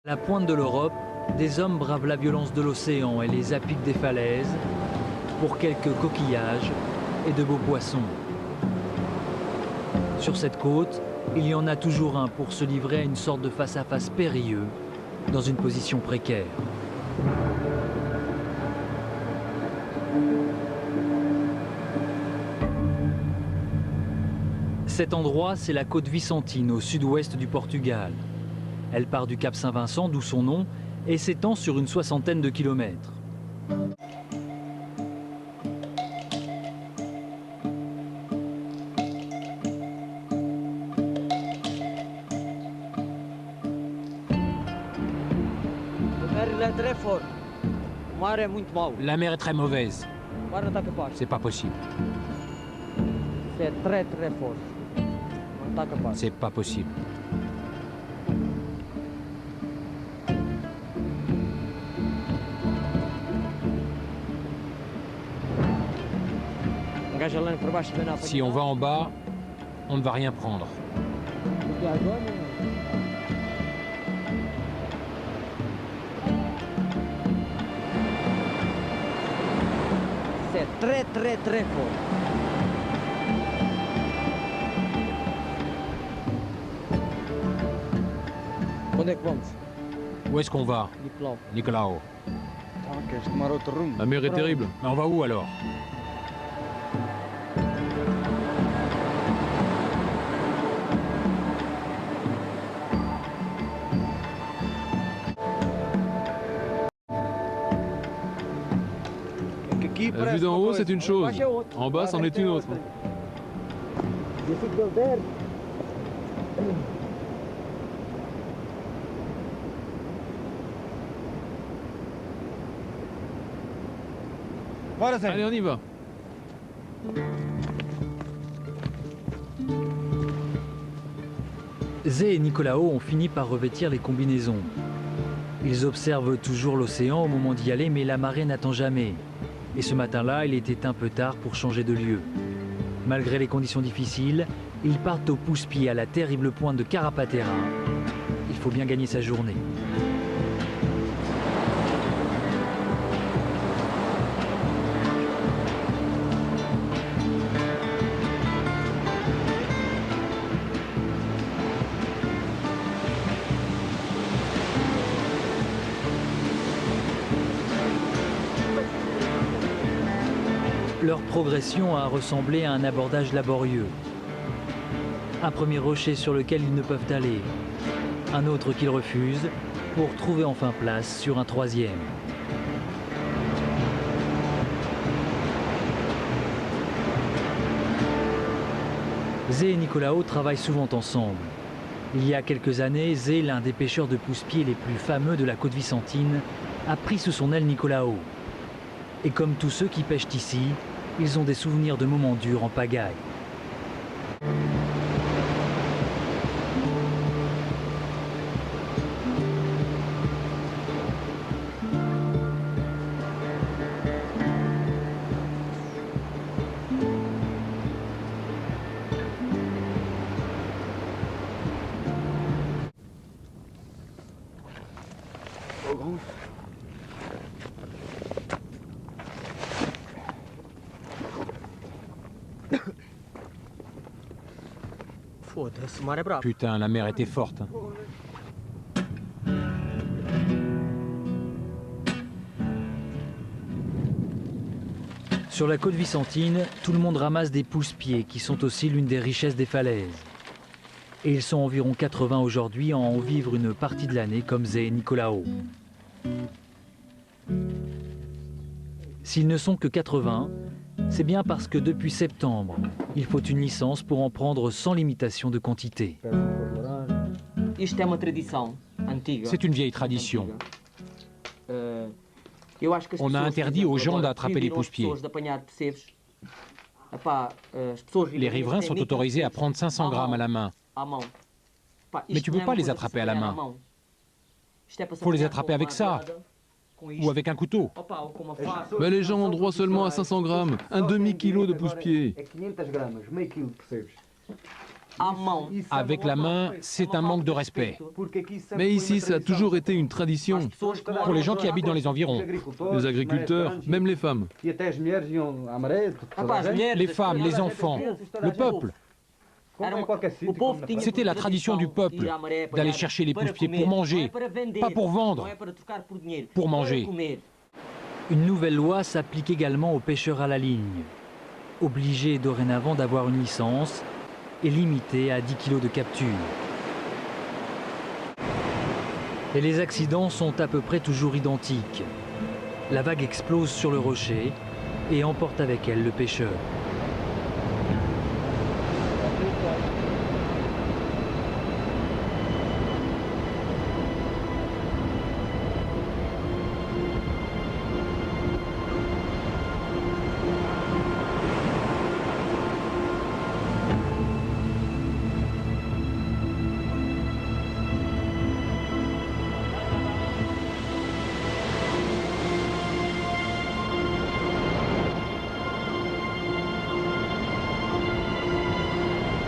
À la pointe de l'Europe, des hommes bravent la violence de l'océan et les apics des falaises pour quelques coquillages et de beaux poissons. Sur cette côte, il y en a toujours un pour se livrer à une sorte de face-à-face périlleux dans une position précaire. Cet endroit, c'est la côte Vicentine, au sud-ouest du Portugal. Elle part du cap Saint-Vincent, d'où son nom, et s'étend sur une soixantaine de kilomètres. Très fort. La mer est très mauvaise. C'est pas possible. C'est très très fort. C'est pas possible. Si on va en bas, on ne va rien prendre. C'est très très très fort. Où est-ce qu'on va, Nicolas? La mer est terrible. Mais on va où alors? La vue d'en haut, c'est une chose. En bas, c'en est une autre. Allez, on y va. Zé et Nicolao ont fini par revêtir les combinaisons. Ils observent toujours l'océan au moment d'y aller, mais la marée n'attend jamais. Et ce matin-là, il était un peu tard pour changer de lieu. Malgré les conditions difficiles, ils partent au pouce-pied à la terrible pointe de Carapatera. Il faut bien gagner sa journée. Leur progression a ressemblé à un abordage laborieux. Un premier rocher sur lequel ils ne peuvent aller, un autre qu'ils refusent, pour trouver enfin place sur un troisième. Zé et Nicolao travaillent souvent ensemble. Il y a quelques années, Zé, l'un des pêcheurs de pousse-pieds les plus fameux de la côte Vicentine, a pris sous son aile Nicolao. Et comme tous ceux qui pêchent ici, ils ont des souvenirs de moments durs en pagaille. Putain, la mer était forte. Sur la côte Vicentine, tout le monde ramasse des pousse-pieds qui sont aussi l'une des richesses des falaises. Et ils sont environ 80 aujourd'hui à en vivre une partie de l'année comme Zé et Nicolao. S'ils ne sont que 80, c'est bien parce que depuis septembre, il faut une licence pour en prendre sans limitation de quantité. C'est une vieille tradition. On a interdit aux gens d'attraper les pousse-pieds. Les riverains sont autorisés à prendre 500 grammes à la main. Mais tu ne peux pas les attraper à la main. Il faut les attraper avec ça. Ou avec un couteau. Mais les gens ont droit seulement à 500 grammes, un demi-kilo de pousse-pied. Avec la main, c'est un manque de respect. Mais ici, ça a toujours été une tradition. Pour les gens qui habitent dans les environs. Les agriculteurs, même les femmes. Les femmes, les enfants, le peuple. C'était la tradition du peuple d'aller chercher les pousse-pieds pour manger, pas pour vendre, pour manger. Une nouvelle loi s'applique également aux pêcheurs à la ligne. Obligés dorénavant d'avoir une licence et limités à 10 kg de capture. Et les accidents sont à peu près toujours identiques. La vague explose sur le rocher et emporte avec elle le pêcheur.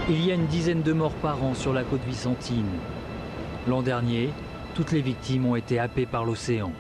Il y a une dizaine de morts par an sur la côte vicentine. L'an dernier, toutes les victimes ont été happées par l'océan.